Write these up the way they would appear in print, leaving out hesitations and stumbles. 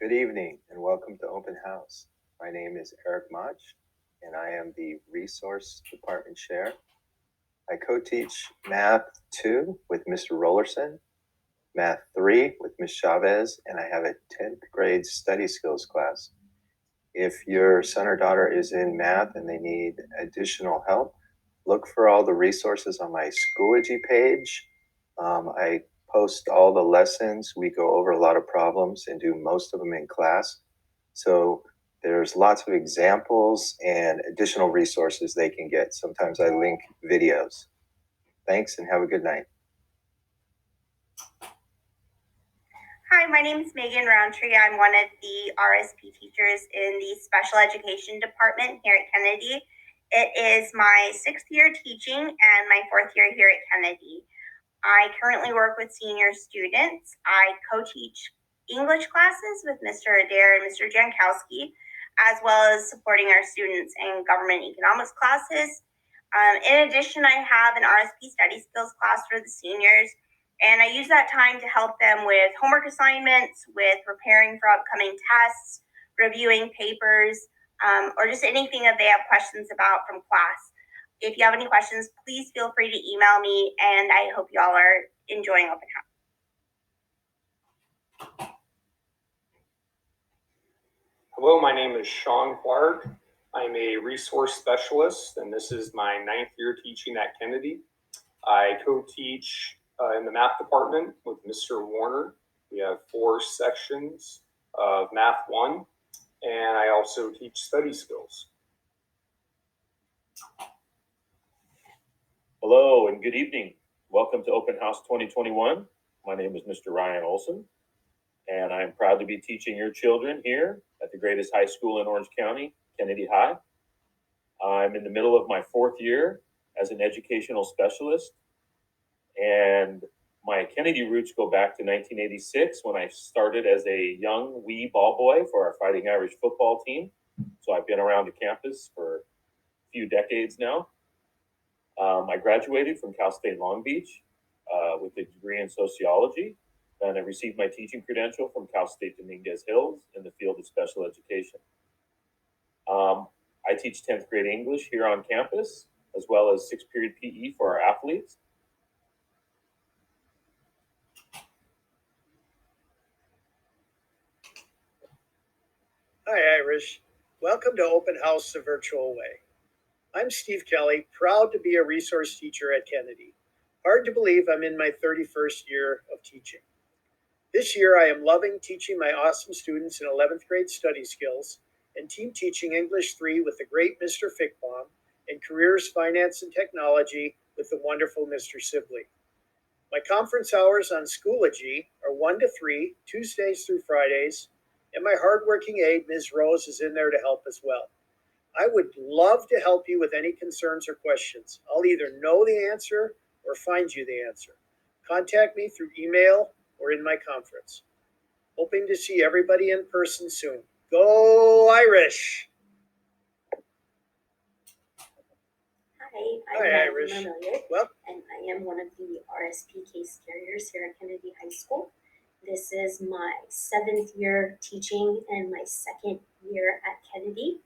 Good evening and welcome to Open House. My name is Eric Mach and I am the Resource Department Chair. I co-teach Math 2 with Mr. Rollerson, Math 3 with Ms. Chavez, and I have a 10th grade study skills class. If your son or daughter is in math and they need additional help, look for all the resources on my Schoology page. I post all the lessons. We go over a lot of problems and do most of them in class. So there's lots of examples and additional resources they can get. Sometimes I link videos. Thanks and have a good night. Hi, my name is Megan Roundtree. I'm one of the RSP teachers in the Special Education Department here at Kennedy. It is my 6th year teaching and my 4th year here at Kennedy. I currently work with senior students. I co-teach English classes with Mr. Adair and Mr. Jankowski, as well as supporting our students in government economics classes. In addition, I have an RSP study skills class for the seniors, and I use that time to help them with homework assignments, with preparing for upcoming tests, reviewing papers, or just anything that they have questions about from class. If you have any questions, please feel free to email me, and I hope you all are enjoying Open House. Hello, my name is Sean Clark. I'm a resource specialist, and this is my 9th year teaching at Kennedy. I co-teach in the math department with Mr. Warner. We have 4 sections of Math 1, and I also teach study skills. Hello and good evening. Welcome to Open House 2021. My name is Mr. Ryan Olson, and I'm proud to be teaching your children here at the greatest high school in Orange County, Kennedy High. I'm in the middle of my 4th year as an educational specialist, and my Kennedy roots go back to 1986 when I started as a young wee ball boy for our Fighting Irish football team. So I've been around the campus for a few decades now. I graduated from Cal State Long Beach with a degree in sociology, and I received my teaching credential from Cal State Dominguez Hills in the field of special education. I teach 10th grade English here on campus, as well as 6th period PE for our athletes. Hi, Irish. Welcome to Open House the virtual way. I'm Steve Kelly, proud to be a resource teacher at Kennedy. Hard to believe I'm in my 31st year of teaching. This year, I am loving teaching my awesome students in 11th grade study skills and team teaching English 3 with the great Mr. Fickbaum and careers, finance, and technology with the wonderful Mr. Sibley. My conference hours on Schoology are 1 to 3, Tuesdays through Fridays, and my hardworking aide, Ms. Rose, is in there to help as well. I would love to help you with any concerns or questions. I'll either know the answer or find you the answer. Contact me through email or in my conference. Hoping to see everybody in person soon. Go Irish! Hi, I'm Irish. Mamelia, Well, and I am one of the RSP case carriers here at Kennedy High School. This is my 7th year teaching and my 2nd year at Kennedy.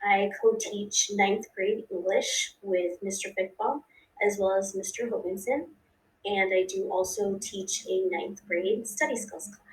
I co-teach 9th grade English with Mr. Fickbaum as well as Mr. Hoganson, and I do also teach a 9th grade study skills class.